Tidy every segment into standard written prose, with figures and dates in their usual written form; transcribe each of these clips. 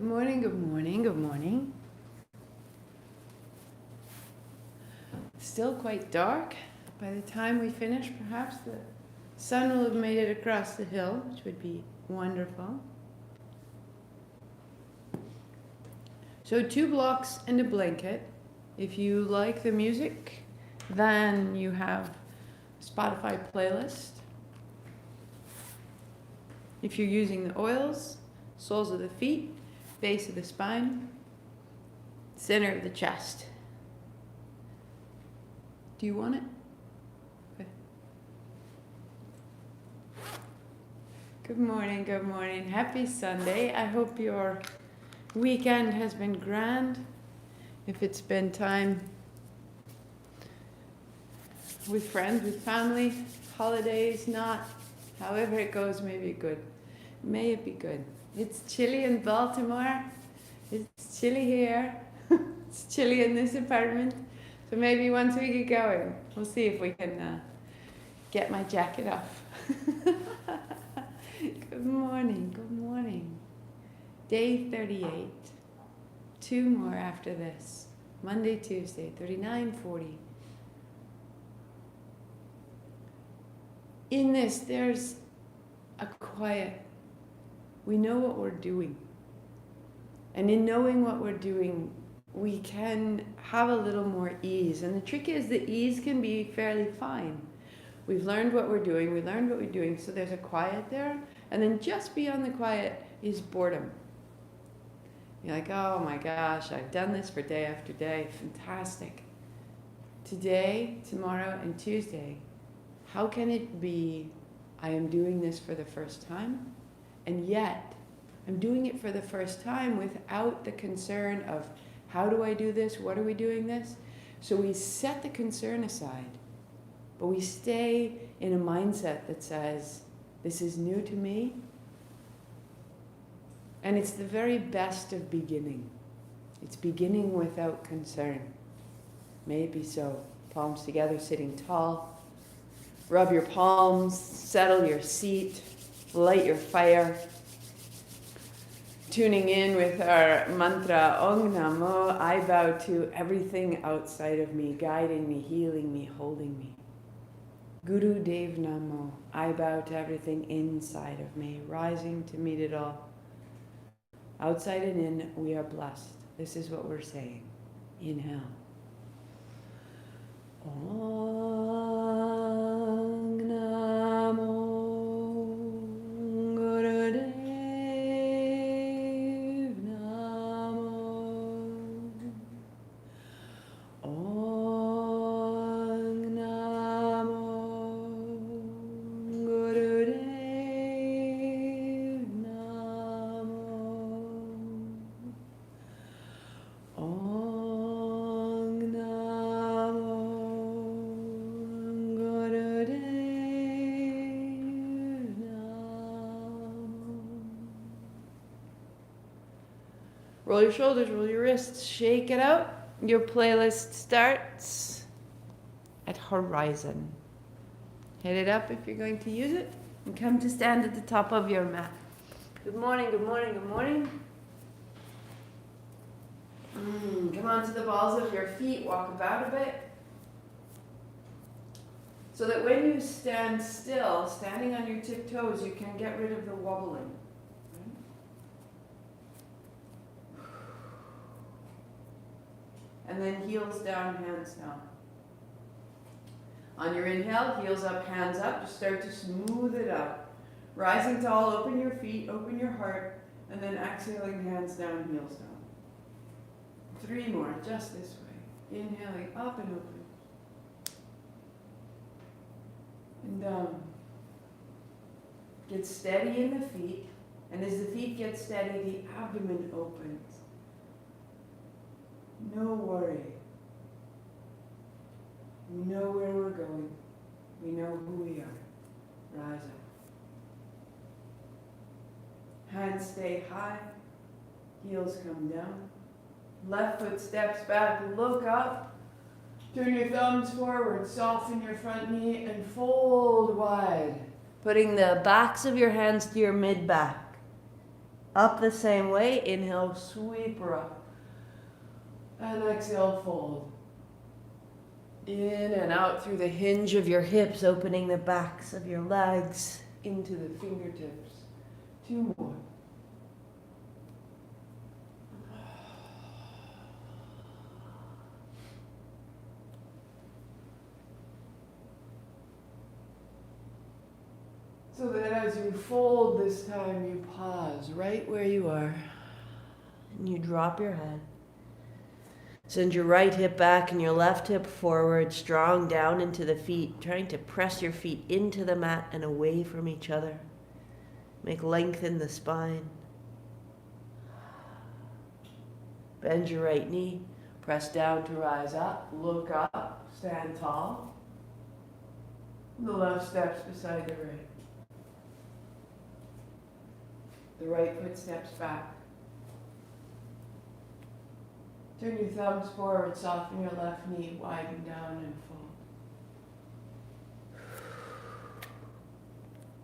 Good morning, good morning, good morning. Still quite dark. By the time we finish, perhaps the sun will have made it across the hill, which would be wonderful. So 2 blocks and a blanket. If you like the music, then you have a Spotify playlist. If you're using the oils, soles of the feet, base of the spine, center of the chest. Do you want it? Okay. Good morning, good morning. Happy Sunday. I hope your weekend has been grand. If it's been time with friends, with family, holidays, not, however it goes, maybe good. May it be good. It's chilly in Baltimore. It's chilly here. It's chilly in this apartment. So maybe once we get going, we'll see if we can get my jacket off. Good morning, good morning. Day 38. 2 more after this. Monday, Tuesday, 39, 40. In this, there's a quiet. We know what we're doing. And in knowing what we're doing, we can have a little more ease. And the trick is the ease can be fairly fine. We've learned what we're doing. We learned what we're doing. So there's a quiet there. And then just beyond the quiet is boredom. You're like, oh my gosh, I've done this for day after day. Fantastic. Today, tomorrow, and Tuesday, how can it be I am doing this for the first time? And yet, I'm doing it for the first time without the concern of how do I do this? What are we doing this? So we set the concern aside, but we stay in a mindset that says, this is new to me. And it's the very best of beginning. It's beginning without concern. May it be so. Palms together, sitting tall. Rub your palms, settle your seat, light your fire. Tuning in with our mantra, Om Namo, I bow to everything outside of me, guiding me, healing me, holding me. Guru Dev Namo, I bow to everything inside of me, rising to meet it all. Outside and in, we are blessed. This is what we're saying. Inhale. Om Namo Gurudev Namo. Om Namo Gurudev Namo. Om Namo Gurudev Namo. Roll your shoulders, roll your wrists, shake it out. Your playlist starts at horizon. Hit it up if you're going to use it, and come to stand at the top of your mat. Good morning, good morning, good morning. Come onto the balls of your feet, walk about a bit. So that when you stand still, standing on your tiptoes, you can get rid of the wobbling. And then heels down, hands down. On your inhale, heels up, hands up. Just start to smooth it up. Rising tall, open your feet, open your heart, and then exhaling, hands down, heels down. 3 more, just this way. Inhaling, up and open. And down. Get steady in the feet, and as the feet get steady, the abdomen opens. No worry. We know where we're going. We know who we are. Rise up. Hands stay high. Heels come down. Left foot steps back. Look up. Turn your thumbs forward. Soften your front knee and fold wide. Putting the backs of your hands to your mid-back. Up the same way, inhale, sweep her up. And exhale, fold. In and out through the hinge of your hips, opening the backs of your legs into the fingertips. 2 more. So that as you fold this time, you pause right where you are. And you drop your head. Send your right hip back and your left hip forward, strong down into the feet, trying to press your feet into the mat and away from each other. Make length in the spine. Bend your right knee, press down to rise up, look up, stand tall. The left steps beside the right. The right foot steps back. Turn your thumbs forward, soften your left knee, widen down and fold.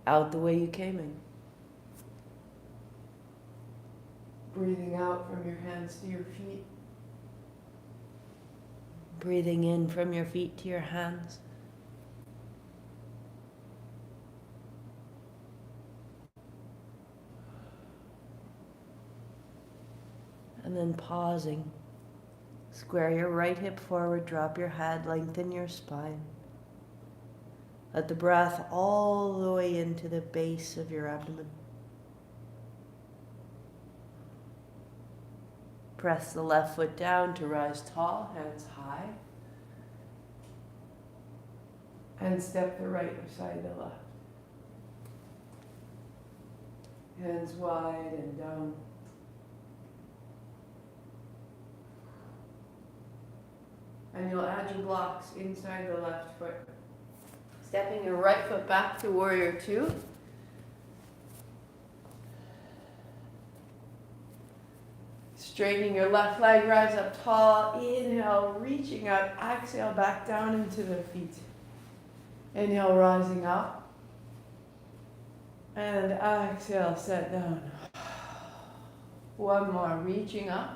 Out the way you came in. Breathing out from your hands to your feet. Breathing in from your feet to your hands. And then pausing. Square your right hip forward, drop your head, lengthen your spine. Let the breath all the way into the base of your abdomen. Press the left foot down to rise tall, hands high. And step the right beside the left. Hands wide and down. And you'll add your blocks inside the left foot. Stepping your right foot back to warrior 2. Straightening your left leg, rise up tall. Inhale, reaching up. Exhale, back down into the feet. Inhale, rising up. And exhale, set down. One more, reaching up.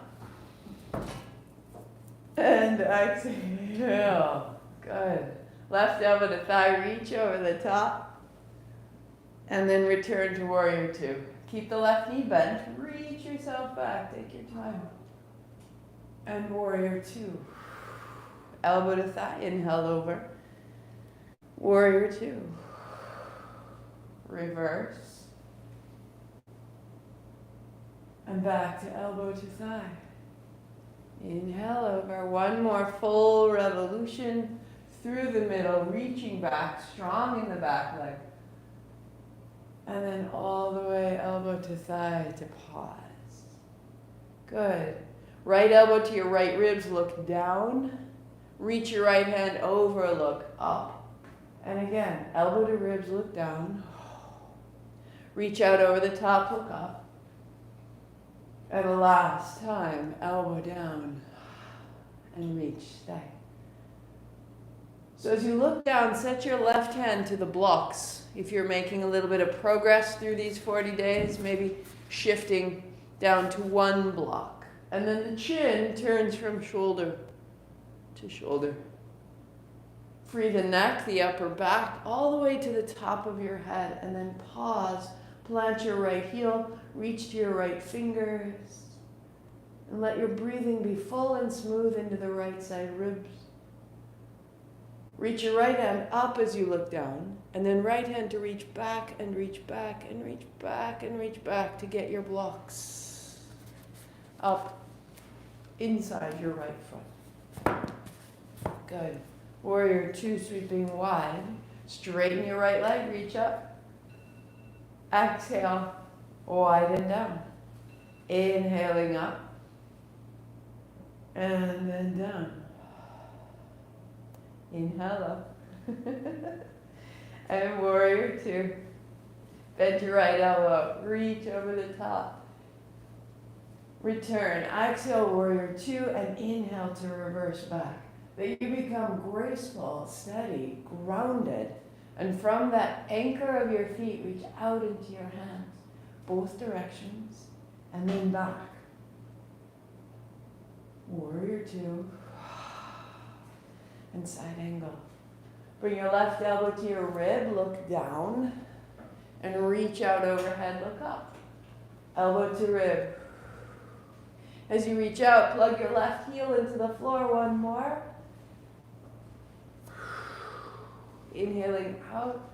And exhale. Good. Left elbow to thigh, reach over the top. And then return to warrior 2. Keep the left knee bent. Reach yourself back. Take your time. And warrior 2. Elbow to thigh. Inhale over. Warrior 2. Reverse. And back to elbow to thigh. Inhale over. One more full revolution through the middle, reaching back, strong in the back leg. And then all the way, elbow to thigh to pause. Good. Right elbow to your right ribs, look down. Reach your right hand over, look up. And again, elbow to ribs, look down. Reach out over the top, look up. And the last time, elbow down and reach, stay. So as you look down, set your left hand to the blocks. If you're making a little bit of progress through these 40 days, maybe shifting down to one block. And then the chin turns from shoulder to shoulder. Free the neck, the upper back, all the way to the top of your head. And then pause, plant your right heel, reach to your right fingers. And let your breathing be full and smooth into the right side ribs. Reach your right hand up as you look down, and then right hand to reach back and reach back and reach back and reach back to get your blocks up inside your right foot. Good. Warrior 2, sweeping wide. Straighten your right leg, reach up. Exhale, widen down. Inhaling up. And then down. Inhale up. And warrior 2. Bend your right elbow up. Reach over the top. Return. Exhale, warrior 2, and inhale to reverse back. That you become graceful, steady, grounded. And from that anchor of your feet, reach out into your hands. Both directions. And lean back. Warrior two. And side angle. Bring your left elbow to your rib, look down. And reach out overhead, look up. Elbow to rib. As you reach out, plug your left heel into the floor, one more. Inhaling out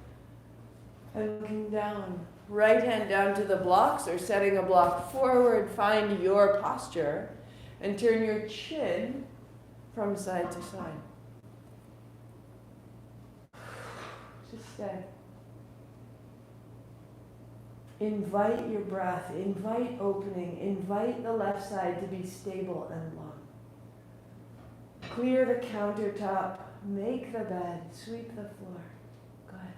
and looking down. Right hand down to the blocks or setting a block forward. Find your posture and turn your chin from side to side. Just stay. Invite your breath, invite opening, invite the left side to be stable and long. Clear the countertop, make the bed, sweep the floor. Good.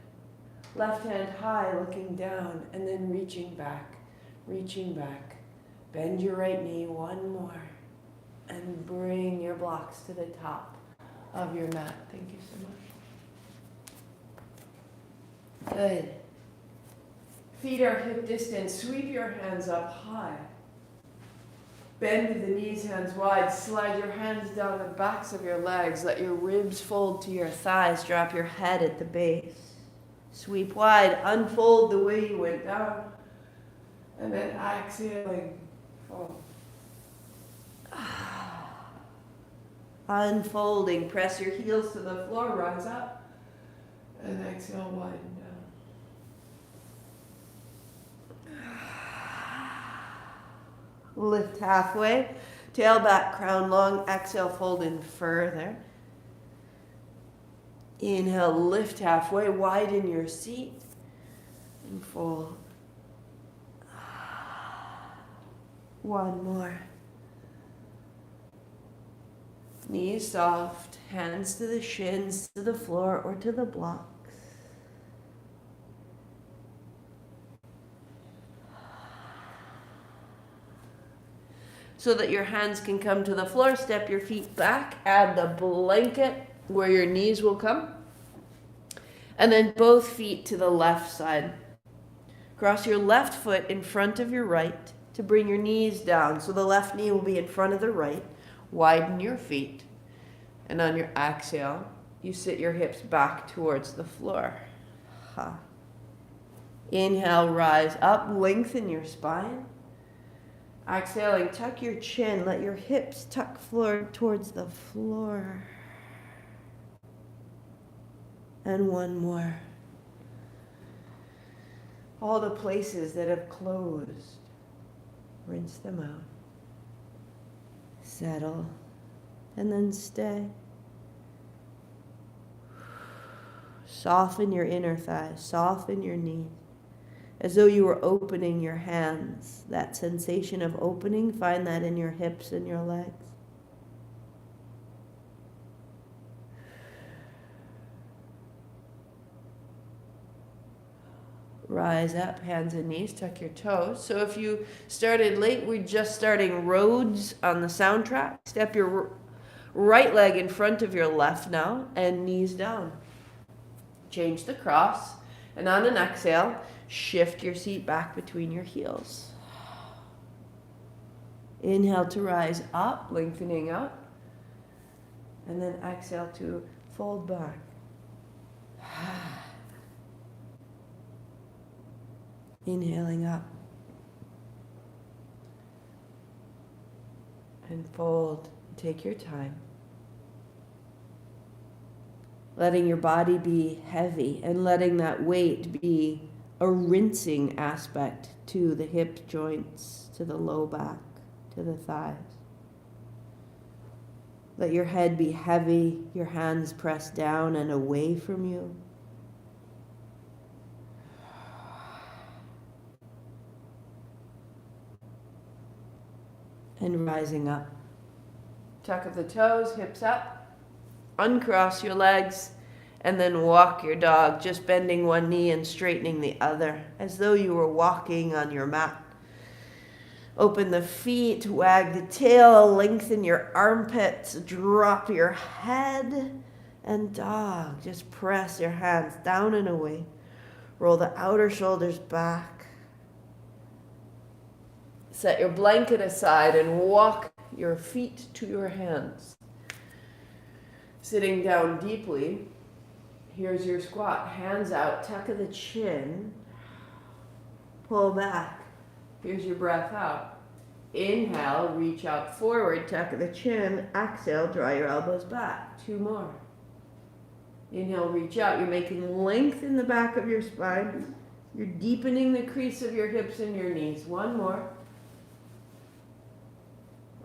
Left hand high, looking down, and then reaching back, reaching back. Bend your right knee, one more, and bring your blocks to the top of your mat. Thank you so much. Good. Feet are hip distance. Sweep your hands up high. Bend the knees, hands wide. Slide your hands down the backs of your legs. Let your ribs fold to your thighs. Drop your head at the base. Sweep wide. Unfold the way you went down. And then exhaling, fold. Unfolding. Press your heels to the floor. Rise up. And exhale, widen down. Lift halfway, tail back, crown long, exhale, fold in further. Inhale, lift halfway, widen your seat, and fold. One more. Knees soft, hands to the shins, to the floor, or to the blocks. So that your hands can come to the floor, step your feet back, add the blanket where your knees will come. And then both feet to the left side. Cross your left foot in front of your right to bring your knees down. So the left knee will be in front of the right. Widen your feet. And on your exhale, you sit your hips back towards the floor. Inhale, rise up, lengthen your spine. Exhaling, tuck your chin, let your hips tuck forward towards the floor. And one more. All the places that have closed, rinse them out. Settle, and then stay. Soften your inner thighs, soften your knees. As though you were opening your hands. That sensation of opening, find that in your hips and your legs. Rise up, hands and knees, tuck your toes. So if you started late, we're just starting Roads on the soundtrack. Step your right leg in front of your left now and knees down. Change the cross, and on an exhale, shift your seat back between your heels. Inhale to rise up, lengthening up. And then exhale to fold back. Inhaling up. And fold. Take your time. Letting your body be heavy and letting that weight be a rinsing aspect to the hip joints, to the low back, to the thighs. Let your head be heavy, your hands pressed down and away from you. And rising up. Tuck of the toes, hips up. Uncross your legs. And then walk your dog, just bending one knee and straightening the other, as though you were walking on your mat. Open the feet, wag the tail, lengthen your armpits, drop your head, and dog. Just press your hands down and away. Roll the outer shoulders back. Set your blanket aside and walk your feet to your hands. Sitting down deeply, here's your squat. Hands out, tuck of the chin, pull back. Here's your breath out. Inhale, reach out forward, tuck of the chin. Exhale, draw your elbows back. 2 more. Inhale, reach out. You're making length in the back of your spine. You're deepening the crease of your hips and your knees. 1 more.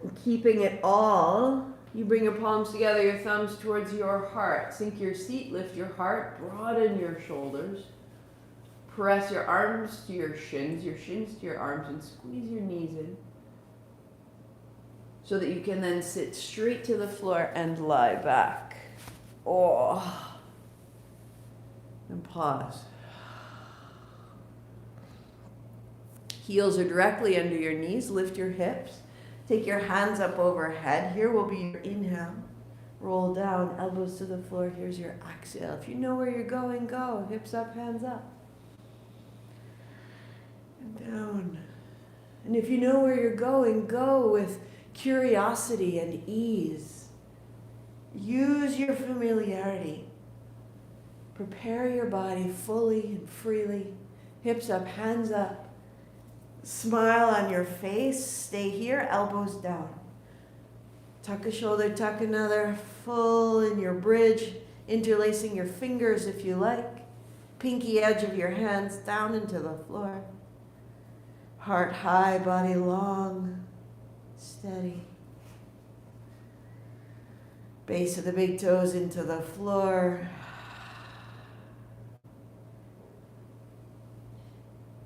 And keeping it all, you bring your palms together, your thumbs towards your heart. Sink your seat, lift your heart, broaden your shoulders. Press your arms to your shins to your arms, and squeeze your knees in. So that you can then sit straight to the floor and lie back. Oh. And pause. Heels are directly under your knees. Lift your hips. Take your hands up overhead. Here will be your inhale. Roll down, elbows to the floor. Here's your exhale. If you know where you're going, go. Hips up, hands up. And down. And if you know where you're going, go with curiosity and ease. Use your familiarity. Prepare your body fully and freely. Hips up, hands up. Smile on your face. Stay here, elbows down. Tuck a shoulder, tuck another. Full in your bridge. Interlacing your fingers if you like. Pinky edge of your hands down into the floor. Heart high, body long. Steady. Base of the big toes into the floor.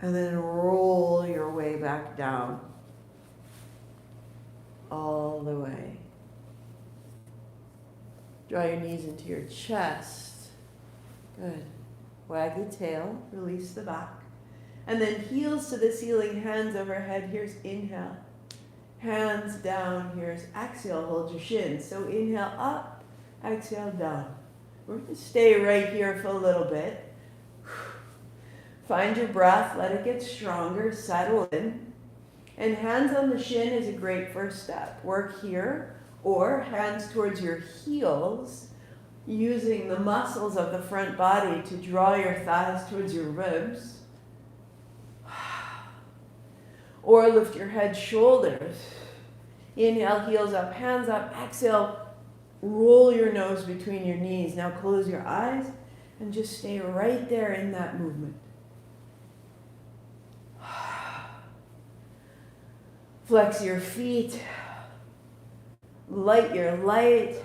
And then roll your way back down. All the way. Draw your knees into your chest. Good. Wag the tail, release the back. And then heels to the ceiling, hands overhead. Here's inhale. Hands down, here's exhale, hold your shins. So inhale up, exhale down. We're going to stay right here for a little bit. Find your breath, let it get stronger, settle in. And hands on the shin is a great first step. Work here, or hands towards your heels, using the muscles of the front body to draw your thighs towards your ribs. Or lift your head, shoulders. Inhale, heels up, hands up. Exhale, roll your nose between your knees. Now close your eyes and just stay right there in that movement. Flex your feet. Light your light.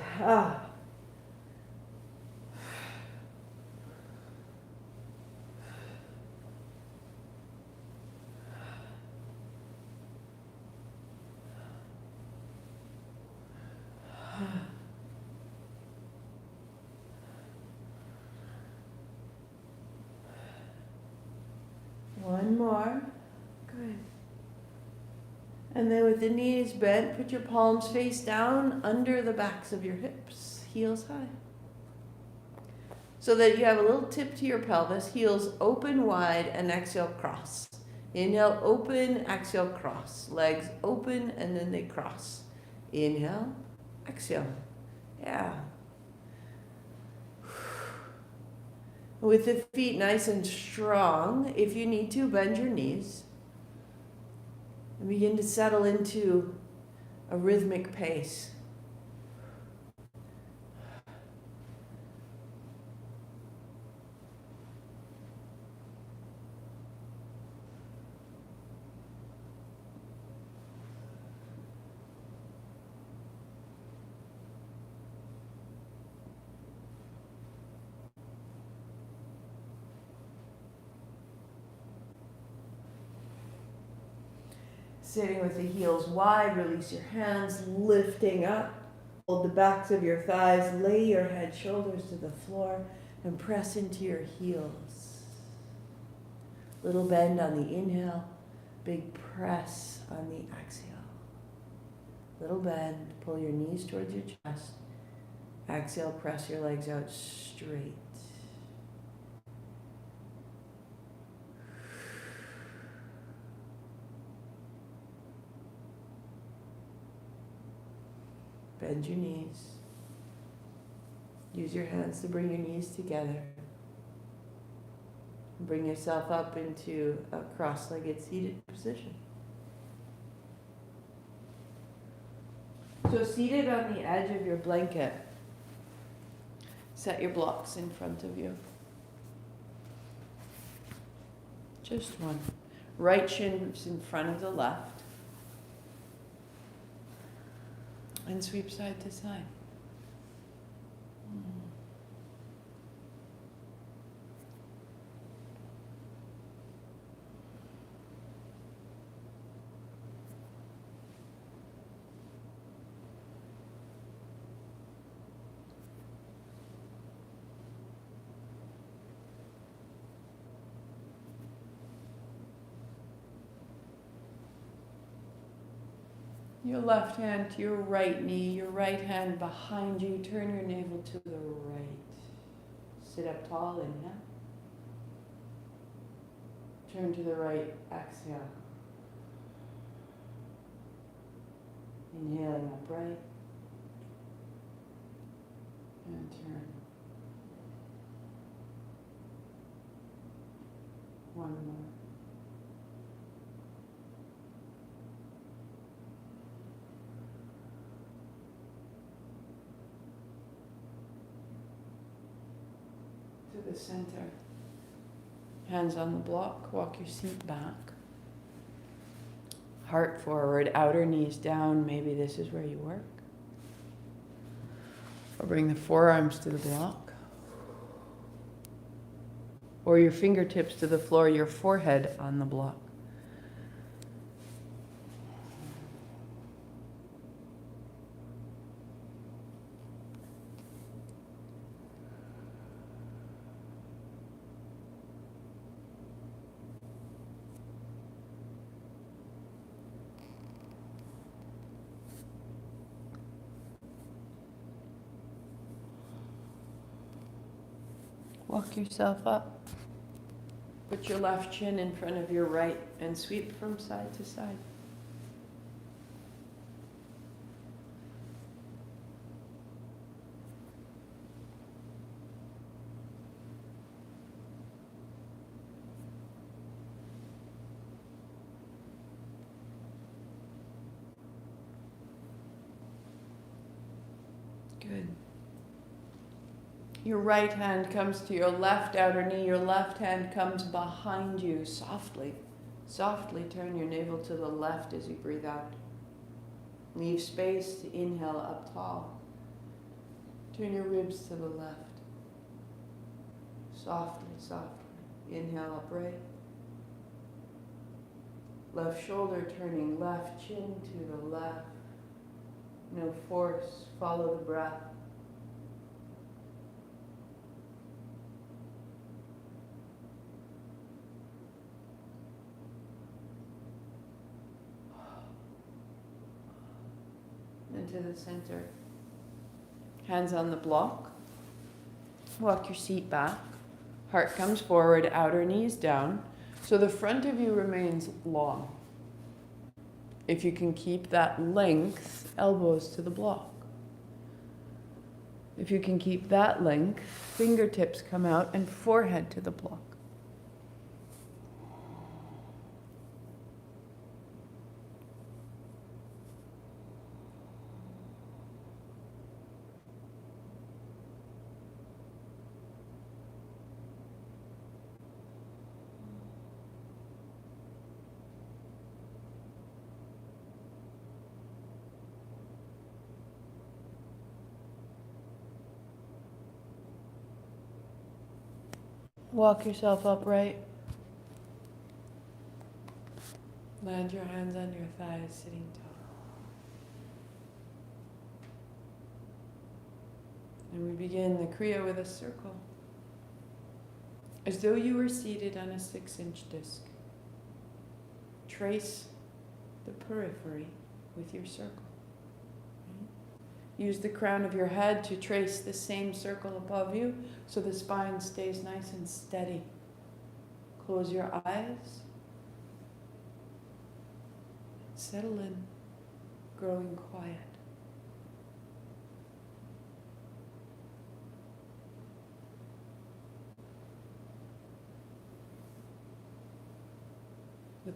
One more. Good. And then with the knees bent, put your palms face down under the backs of your hips, heels high. So that you have a little tip to your pelvis, heels open wide, and exhale, cross. Inhale, open, exhale, cross. Legs open, and then they cross. Inhale, exhale. Yeah. With the feet nice and strong, if you need to, bend your knees. And begin to settle into a rhythmic pace. Sitting with the heels wide, release your hands, lifting up. Hold the backs of your thighs, lay your head, shoulders to the floor, and press into your heels. Little bend on the inhale, big press on the exhale. Little bend, pull your knees towards your chest. Exhale, press your legs out straight. Bend your knees. Use your hands to bring your knees together. Bring yourself up into a cross-legged seated position. So seated on the edge of your blanket, set your blocks in front of you. Just one. Right shin is in front of the left. And sweep side to side. Your left hand to your right knee, your right hand behind you. Turn your navel to the right. Sit up tall, inhale. Turn to the right, exhale. Inhaling upright. And turn. One more. To the center. Hands on the block. Walk your seat back. Heart forward, outer knees down. Maybe this is where you work. Or bring the forearms to the block. Or your fingertips to the floor, your forehead on the block. Walk yourself up. Put your left shin in front of your right and sweep from side to side. Good. Your right hand comes to your left outer knee. Your left hand comes behind you softly. Softly turn your navel to the left as you breathe out. Leave space to inhale up tall. Turn your ribs to the left. Softly, softly. Inhale upright. Left shoulder turning left, chin to the left. No force. Follow the breath. Into the center. Hands on the block. Walk your seat back. Heart comes forward, outer knees down. So the front of you remains long. If you can keep that length, elbows to the block. If you can keep that length, fingertips come out and forehead to the block. Walk yourself upright. Land your hands on your thighs, sitting tall. And we begin the Kriya with a circle. As though you were seated on a 6-inch disc. Trace the periphery with your circle. Use the crown of your head to trace the same circle above you so the spine stays nice and steady. Close your eyes. Settle in, growing quiet.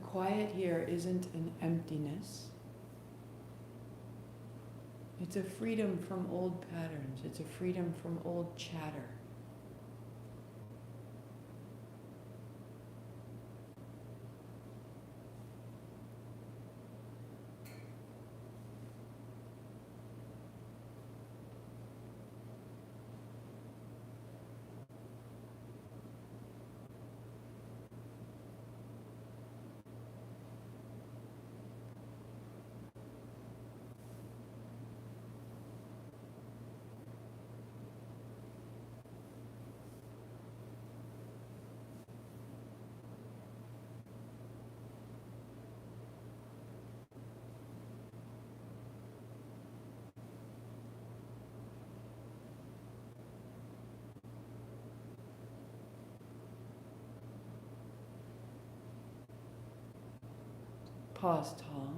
quiet here isn't an emptiness. It's a freedom from old patterns. It's a freedom from old chatter. Pause tall.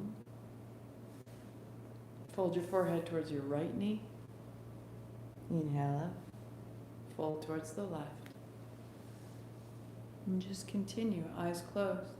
Fold your forehead towards your right knee. Inhale up. Fold towards the left. And just continue, eyes closed.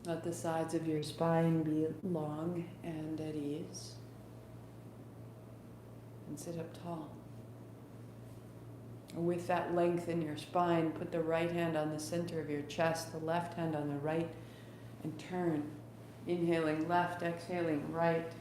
Let the sides of your spine be long and at ease. And sit up tall. With that length in your spine, put the right hand on the center of your chest, the left hand on the right, and turn. Inhaling left, exhaling right.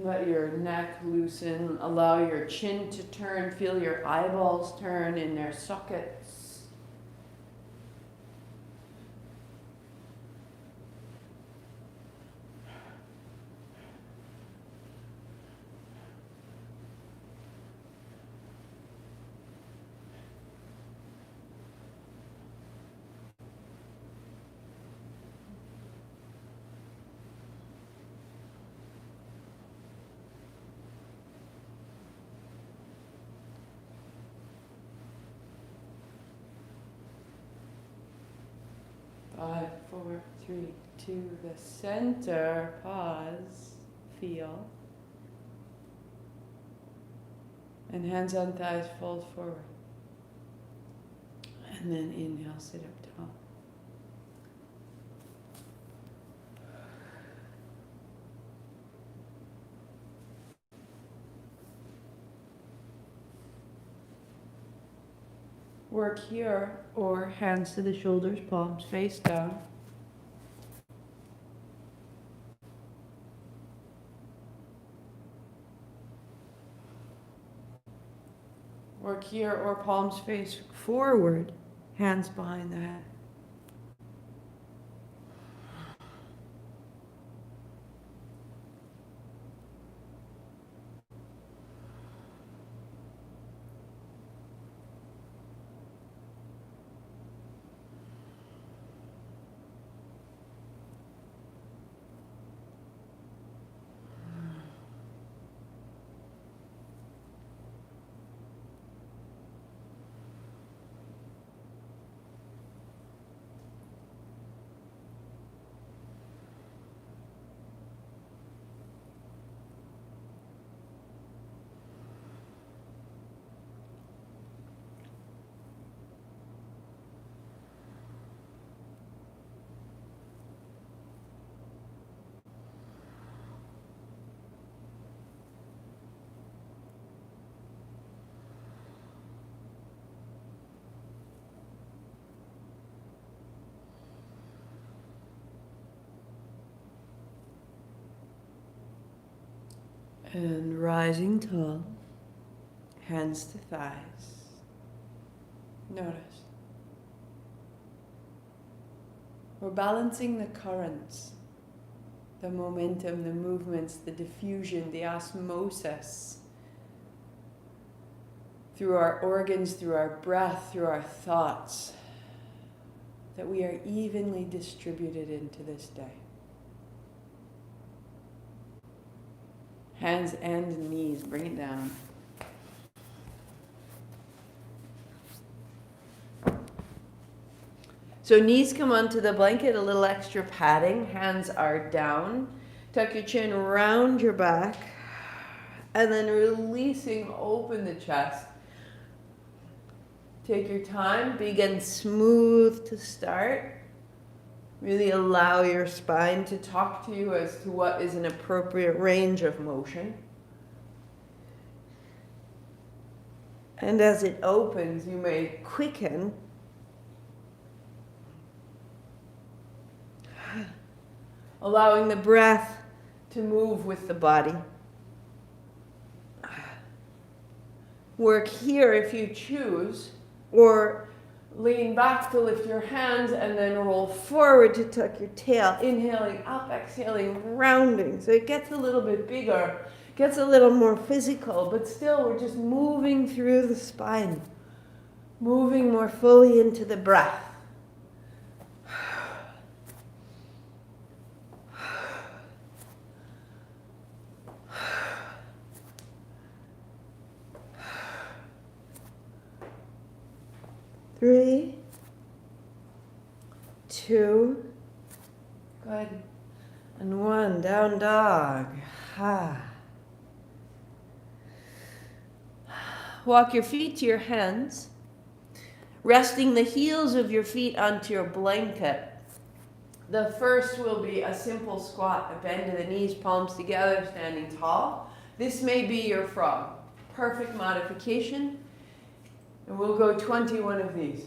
Let your neck loosen. Allow your chin to turn. Feel your eyeballs turn in their sockets. Five, four, three, two, the center. Pause. Feel. And hands on thighs, fold forward. And then inhale, sit up tall. Work here, or hands to the shoulders, palms face down. Work here, or palms face forward, hands behind the head. And rising tall, hands to thighs. Notice. We're balancing the currents, the momentum, the movements, the diffusion, the osmosis through our organs, through our breath, through our thoughts, that we are evenly distributed into this day. Hands and knees, bring it down. So knees come onto the blanket, a little extra padding. Hands are down. Tuck your chin around your back. And then releasing, open the chest. Take your time. Begin smooth to start. Really allow your spine to talk to you as to what is an appropriate range of motion. And as it opens, you may quicken. Allowing the breath to move with the body. Work here if you choose, or lean back to lift your hands and then roll forward to tuck your tail. Inhaling up, exhaling, rounding. So it gets a little bit bigger, gets a little more physical, but still we're just moving through the spine, moving more fully into the breath. Three, two, good, and one, down dog. Walk your feet to your hands, resting the heels of your feet onto your blanket. The first will be a simple squat, a bend to the knees, palms together, standing tall. This may be your frog. Perfect modification. And we'll go 21 of these.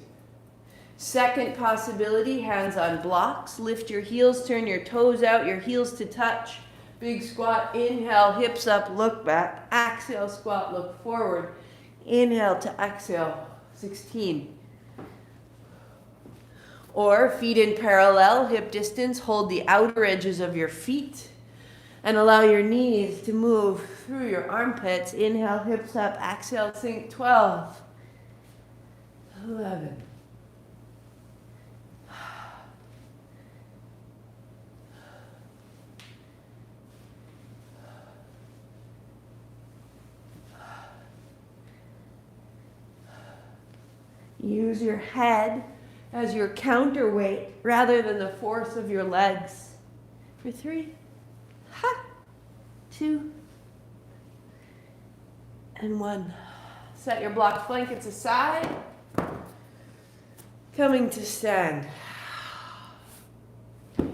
Second possibility, hands on blocks. Lift your heels, turn your toes out, your heels to touch. Big squat, inhale, hips up, look back. Exhale, squat, look forward. Inhale to exhale, 16. Or feet in parallel, hip distance, hold the outer edges of your feet and allow your knees to move through your armpits. Inhale, hips up, exhale, sink, 12. 11. Use your head as your counterweight rather than the force of your legs. For 3, 2, and 1. Set your blocked blankets aside. Coming to stand.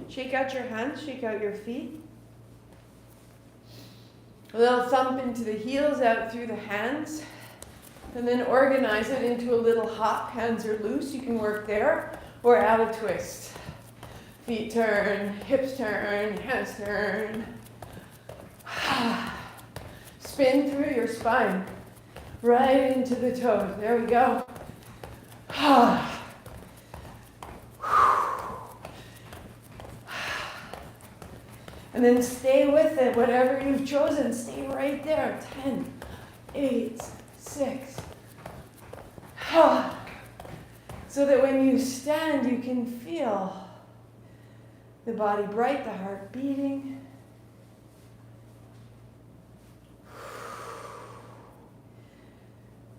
Shake out your hands, shake out your feet. A little thump into the heels, out through the hands. And then organize it into a little hop. Hands are loose, you can work there. Or add a twist. Feet turn, hips turn, hands turn. Spin through your spine. Right into the toes. There we go. And then stay with it, whatever you've chosen, stay right there. 10, 8, 6. So that when you stand, you can feel the body bright, the heart beating.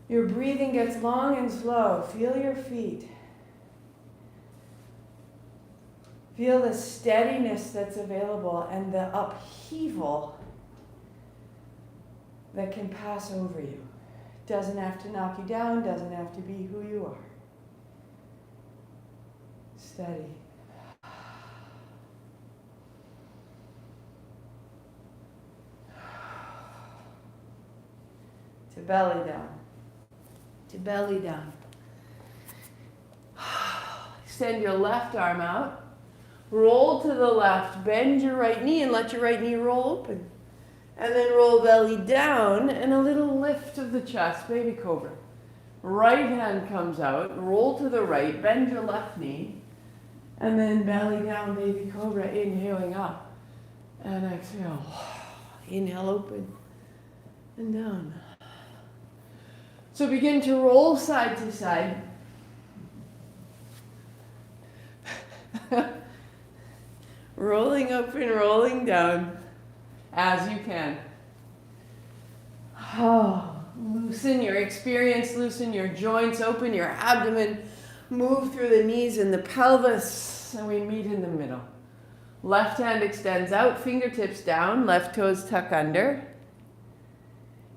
Your breathing gets long and slow. Feel your feet. Feel the steadiness that's available and the upheaval that can pass over you. Doesn't have to knock you down, doesn't have to be who you are. Steady. To belly down. To belly down. Extend your left arm out. Roll to the left. Bend your right knee and let your right knee roll open. And then roll belly down and a little lift of the chest, baby cobra. Right hand comes out, roll to the right, bend your left knee, and then belly down, baby cobra, inhaling up. And exhale. Inhale, open and down. So begin to roll side to side. Rolling up and rolling down as you can. Oh, loosen your experience, loosen your joints, open your abdomen, move through the knees and the pelvis, and we meet in the middle. Left hand extends out, fingertips down, left toes tuck under.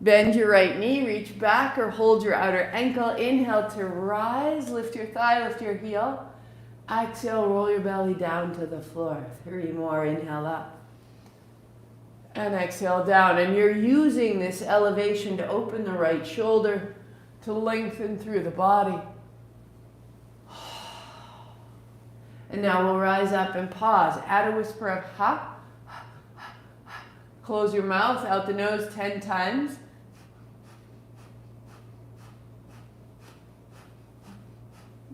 Bend your right knee, reach back or hold your outer ankle. Inhale to rise, lift your thigh, lift your heel. Exhale, roll your belly down to the floor. 3 more, inhale up. And exhale down. And you're using this elevation to open the right shoulder, to lengthen through the body. And now we'll rise up and pause. Add a whisper of ha. Close your mouth, out the nose 10 times.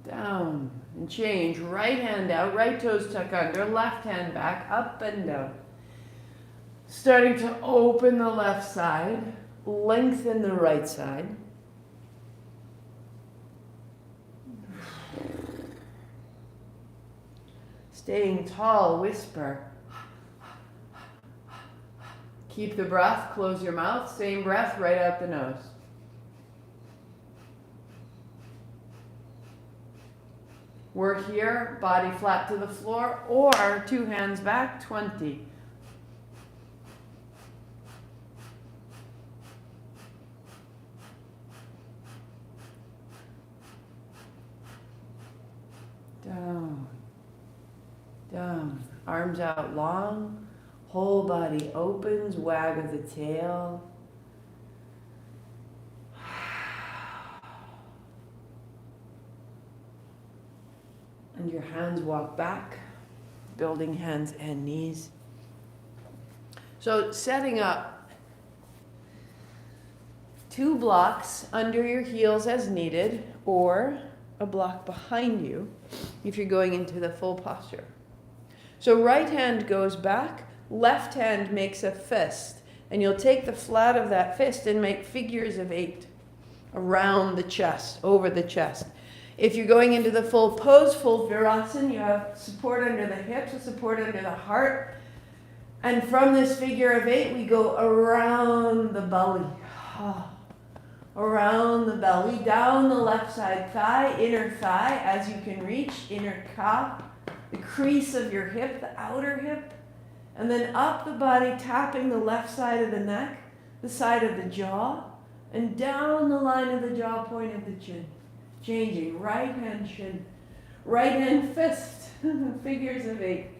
Down and change. Right hand out, right toes tuck under, left hand back, up and down. Starting to open the left side, lengthen the right side. Staying tall, whisper. Keep the breath, close your mouth, same breath, right out the nose. Work here, body flat to the floor, or 2 hands back, 20. Down, down, arms out long, whole body opens, wag of the tail. And your hands walk back, building hands and knees. So setting up 2 blocks under your heels as needed, or a block behind you if you're going into the full posture. So right hand goes back, left hand makes a fist, and you'll take the flat of that fist and make figures of 8 around the chest, over the chest. If you're going into the full pose, full virasana, you have support under the hips, support under the heart. And from this figure of 8, we go around the belly. Around the belly, down the left side thigh, inner thigh, as you can reach, inner calf, the crease of your hip, the outer hip, and then up the body, tapping the left side of the neck, the side of the jaw, and down the line of the jaw, point of the chin. Changing, right hand chin, right hand fist, figures of 8.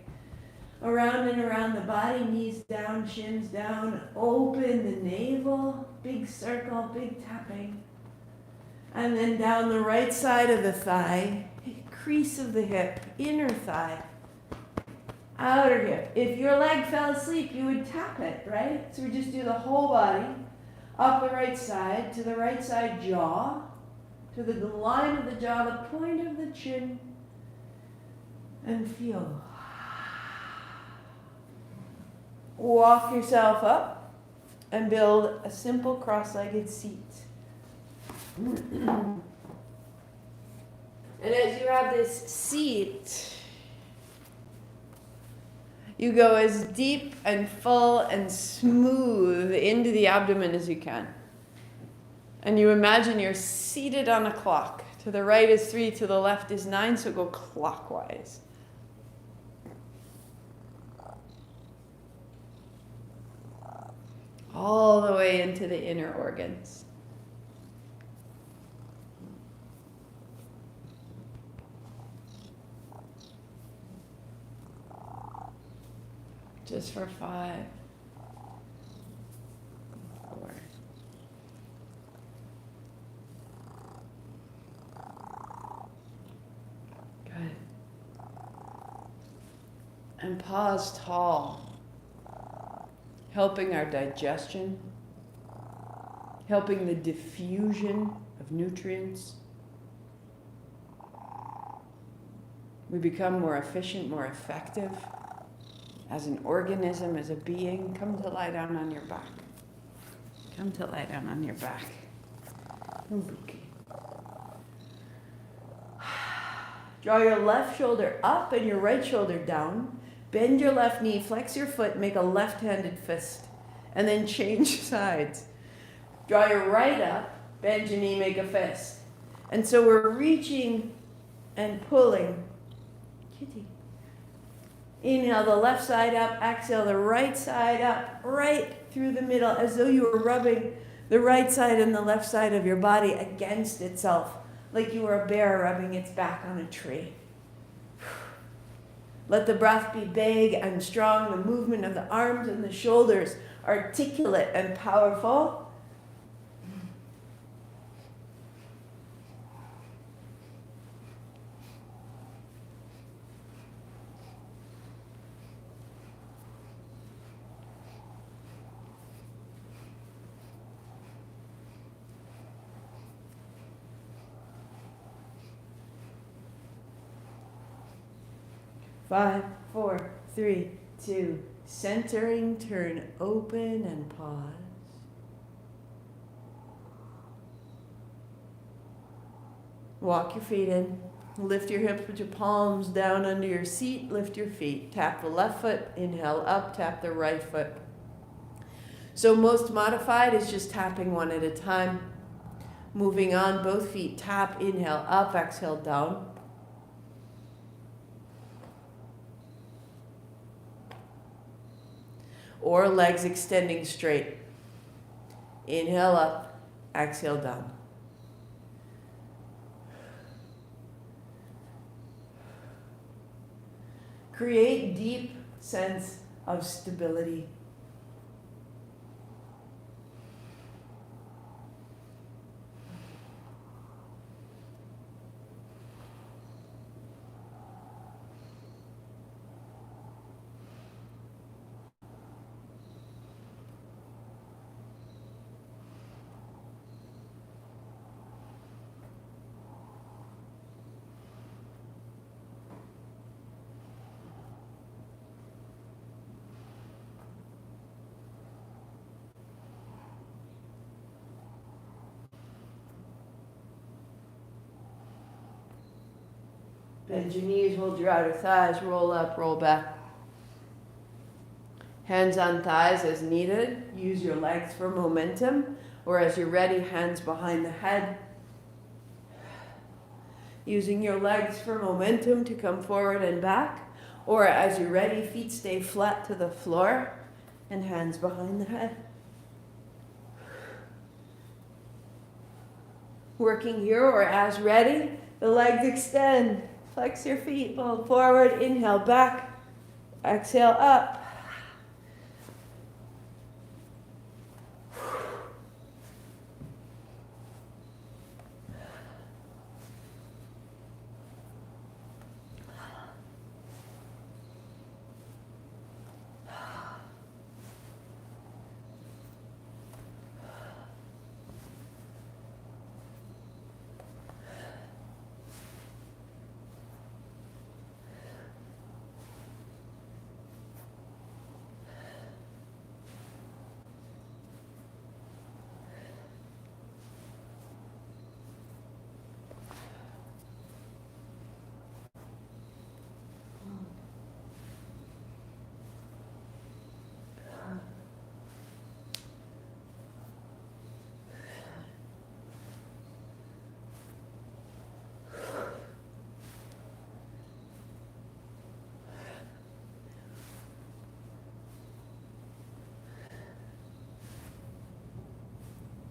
Around and around the body, knees down, shins down, open the navel, big circle, big tapping. And then down the right side of the thigh, crease of the hip, inner thigh, outer hip. If your leg fell asleep, you would tap it, right? So we just do the whole body, up the right side, to the right side jaw, to the line of the jaw, the point of the chin, and feel. Walk yourself up and build a simple cross-legged seat. And as you have this seat, you go as deep and full and smooth into the abdomen as you can. And you imagine you're seated on a clock. To the right is 3, to the left is 9, so go clockwise. All the way into the inner organs. Just for 5, 4. Good. And pause tall. helping our digestion, helping the diffusion of nutrients. We become more efficient, more effective as an organism, as a being. Come to lie down on your back. Come to lie down on your back. Okay. Draw your left shoulder up and your right shoulder down. Bend your left knee, flex your foot, make a left-handed fist. And then change sides. Draw your right up, bend your knee, make a fist. And so we're reaching and pulling. Kitty. Inhale the left side up, exhale the right side up, right through the middle, as though you were rubbing the right side and the left side of your body against itself, like you were a bear rubbing its back on a tree. Let the breath be big and strong, the movement of the arms and the shoulders articulate and powerful. Five, four, three, two, centering, turn, open and pause. Walk your feet in. Lift your hips, put your palms down under your seat, lift your feet. Tap the left foot, inhale up, tap the right foot. So most modified is just tapping one at a time. Moving on, both feet tap, inhale up, exhale down. Or legs extending straight. Inhale up, exhale down. Create deep sense of stability. Bend your knees, hold your outer thighs, roll up, roll back. Hands on thighs as needed. Use your legs for momentum, or as you're ready, hands behind the head. Using your legs for momentum to come forward and back, or as you're ready, feet stay flat to the floor and hands behind the head. Working here, or as ready, the legs extend. Flex your feet, fold forward, inhale back, exhale up.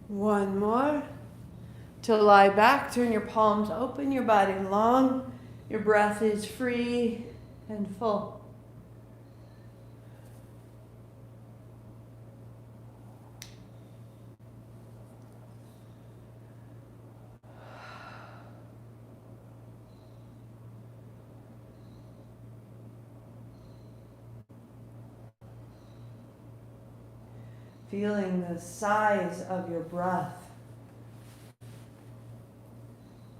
One more. To lie back, turn your palms, open your body long. Your breath is free and full. Feeling the size of your breath.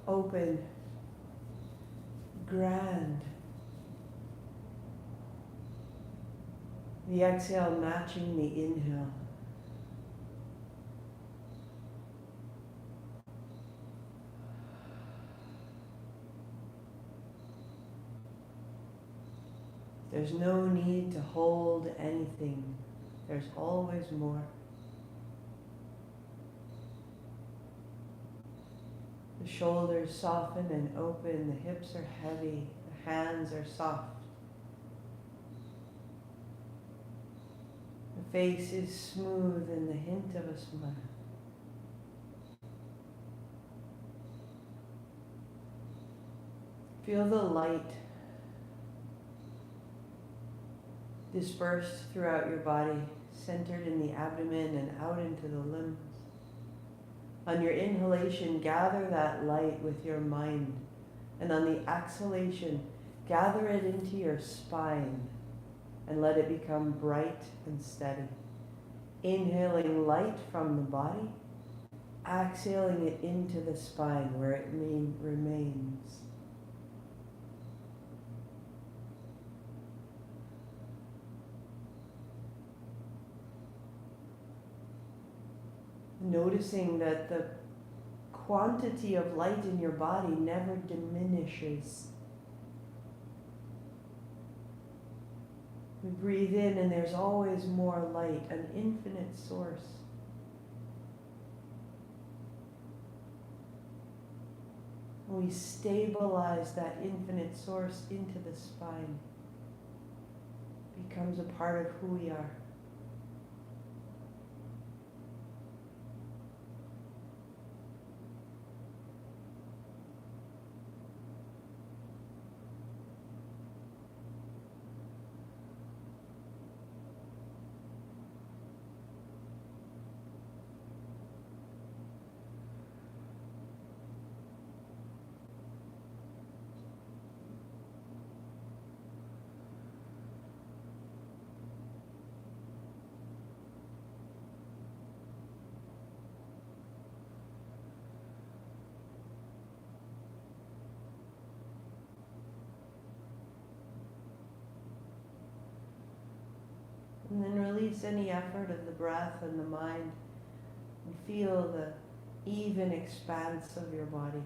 Open, grand. The exhale matching the inhale. There's no need to hold anything. There's always more. The shoulders soften and open, the hips are heavy, the hands are soft. The face is smooth and the hint of a smile. Feel the light dispersed throughout your body, centered in the abdomen and out into the limbs. On your inhalation, gather that light with your mind, and on the exhalation, gather it into your spine and let it become bright and steady. Inhaling light from the body, exhaling it into the spine where it remains. Noticing that the quantity of light in your body never diminishes. We breathe in and there's always more light, an infinite source. We stabilize that infinite source into the spine. It becomes a part of who we are. And then release any effort of the breath and the mind and feel the even expanse of your body.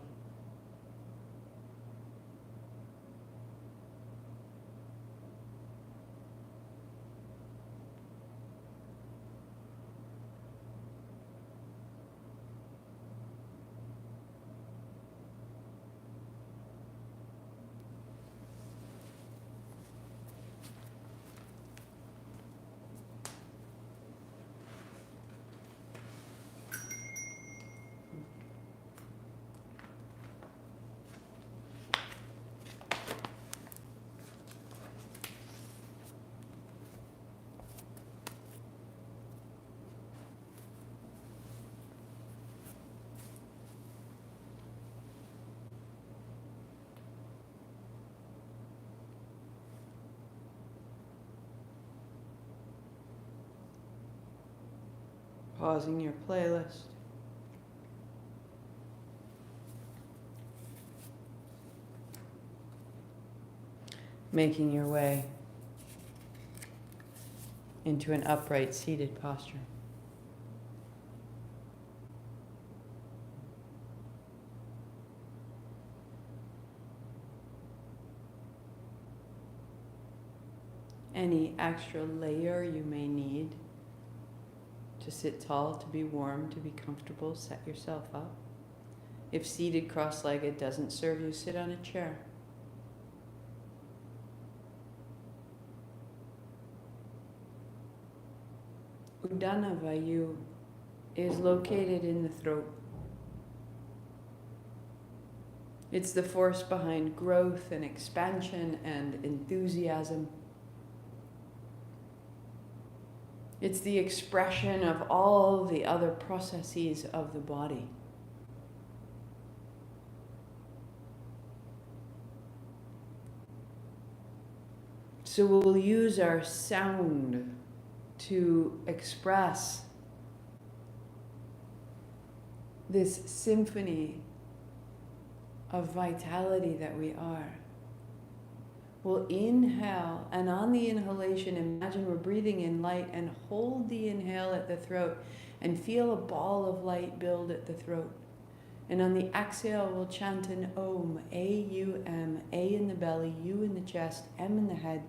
Pausing your playlist. Making your way into an upright seated posture. Any extra layer you may need to sit tall, to be warm, to be comfortable, set yourself up. If seated cross-legged doesn't serve you, sit on a chair. Udana Vayu is located in the throat. It's the force behind growth and expansion and enthusiasm. It's the expression of all the other processes of the body. So we'll use our sound to express this symphony of vitality that we are. We'll inhale, and on the inhalation, imagine we're breathing in light, and hold the inhale at the throat and feel a ball of light build at the throat. And on the exhale, we'll chant an Om, A-U-M, A in the belly, U in the chest, M in the head,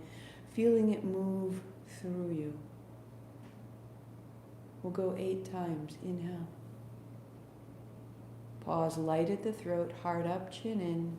feeling it move through you. We'll go 8 times. Inhale. Pause, light at the throat, heart up, chin in.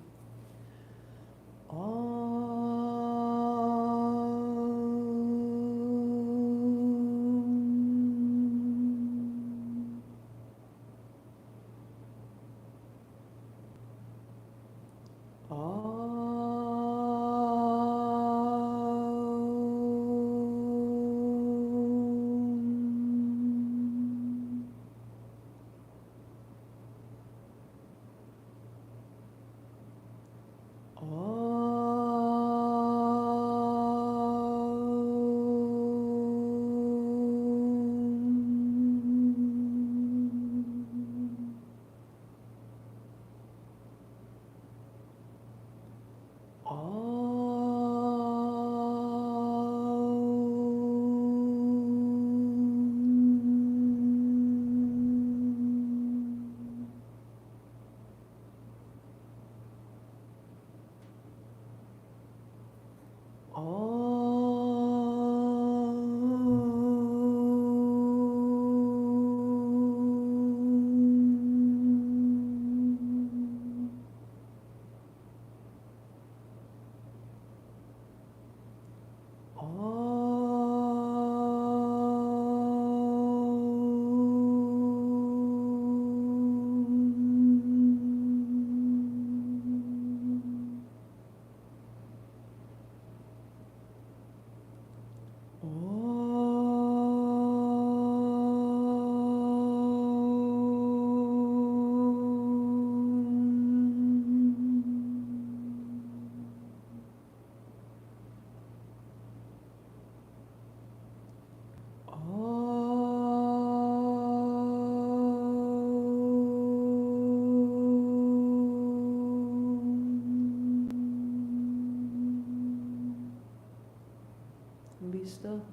Be still.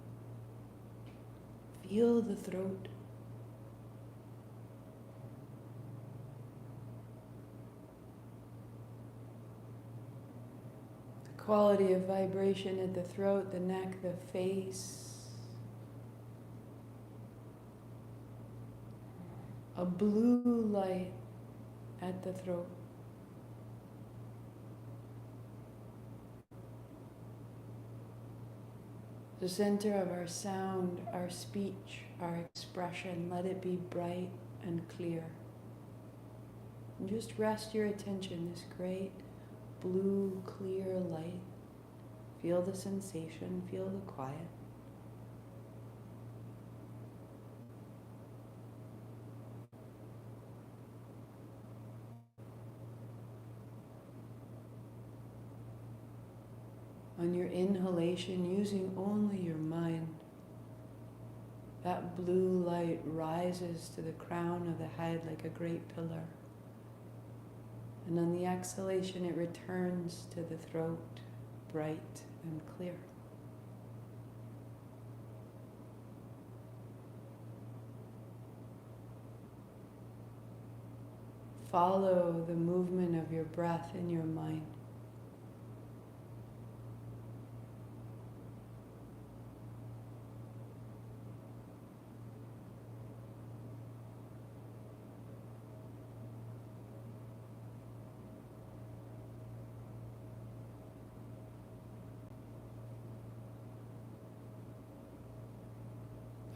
Feel the throat. The quality of vibration at the throat, the neck, the face. A blue light at the throat. The center of our sound, our speech, our expression, let it be bright and clear. And just rest your attention, this great blue, clear light. Feel the sensation, feel the quiet. On your inhalation, using only your mind, that blue light rises to the crown of the head like a great pillar. And on the exhalation, it returns to the throat, bright and clear. Follow the movement of your breath in your mind.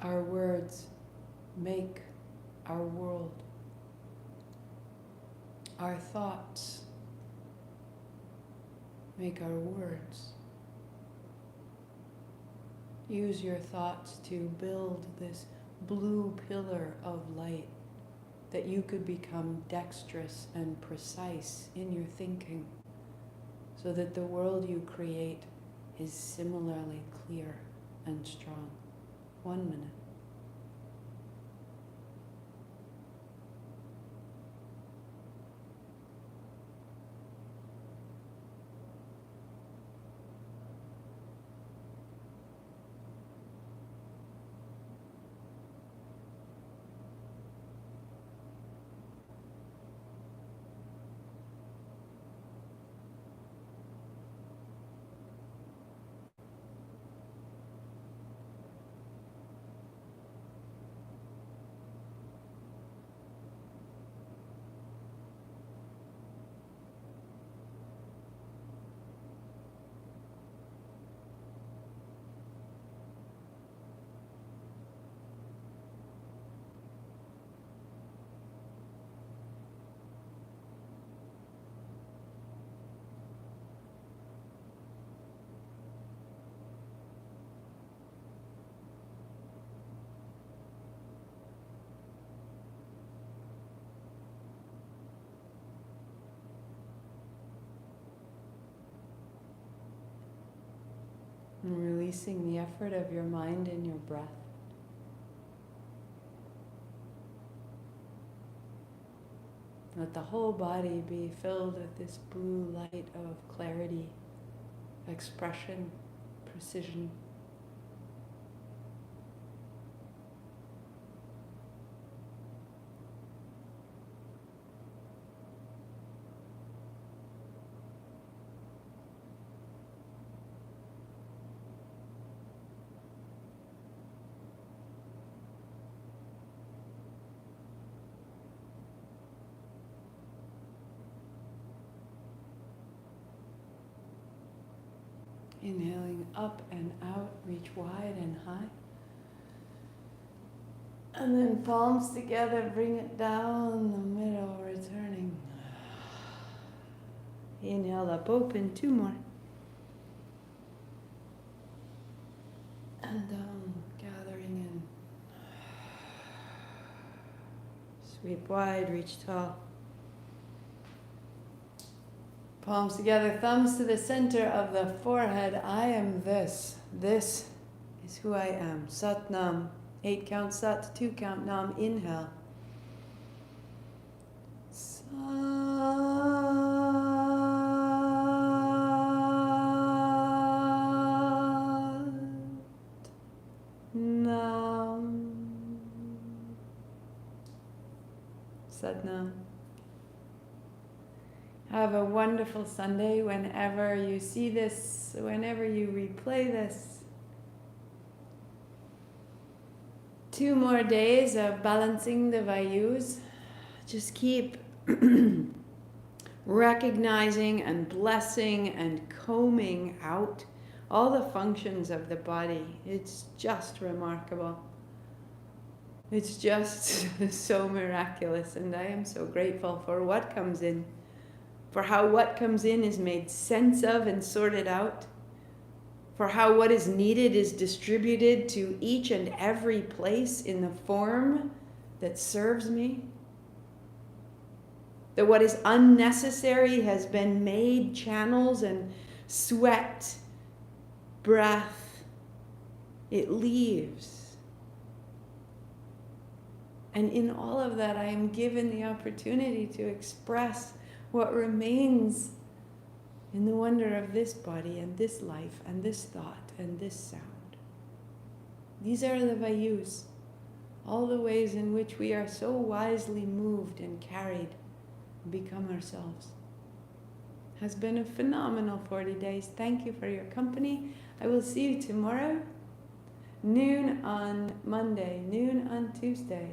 Our words make our world. Our thoughts make our words. Use your thoughts to build this blue pillar of light, that you could become dexterous and precise in your thinking, so that the world you create is similarly clear and strong. 1 minute. releasing the effort of your mind and your breath. Let the whole body be filled with this blue light of clarity, expression, precision. Inhaling up and out, reach wide and high. And then palms together, bring it down the middle, returning. Inhale up, open, 2 more. And down, gathering in. Sweep wide, reach tall. Palms together, thumbs to the center of the forehead. I am this. This is who I am. Sat Nam. 8 count Sat, 2 count Nam. Inhale. Sat Nam. Sat Nam. Have a wonderful Sunday. Whenever you see this, whenever you replay this. 2 more days of balancing the vayus. Just keep recognizing and blessing and combing out all the functions of the body. It's just remarkable. It's just so miraculous, and I am so grateful for what comes in. For how what comes in is made sense of and sorted out. For how what is needed is distributed to each and every place in the form that serves me. That what is unnecessary has been made channels, and sweat, breath, it leaves. And in all of that, I am given the opportunity to express what remains in the wonder of this body and this life and this thought and this sound. These are the vayus, all the ways in which we are so wisely moved and carried and become ourselves. Has been a phenomenal 40 days. Thank you for your company. I will see you tomorrow, noon on Monday, noon on Tuesday.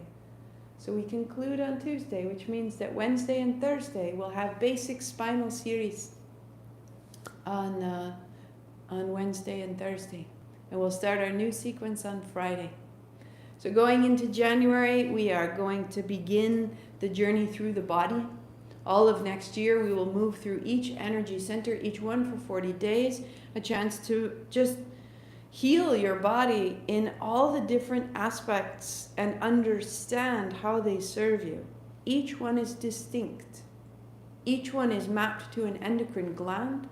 So we conclude on Tuesday, which means that Wednesday and Thursday we'll have basic spinal series on Wednesday and Thursday. And we'll start our new sequence on Friday. So going into January, we are going to begin the journey through the body. All of next year, we will move through each energy center, each one for 40 days, a chance to just heal your body in all the different aspects and understand how they serve you. Each one is distinct. Each one is mapped to an endocrine gland.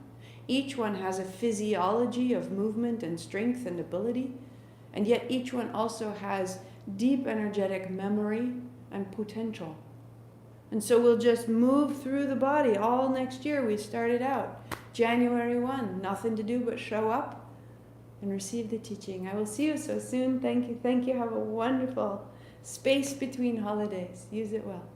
Each one has a physiology of movement and strength and ability. And yet each one also has deep energetic memory and potential. And so we'll just move through the body all next year. We started out January 1, nothing to do but show up and receive the teaching. I will see you so soon. Thank you. Thank you. Have a wonderful space between holidays. Use it well.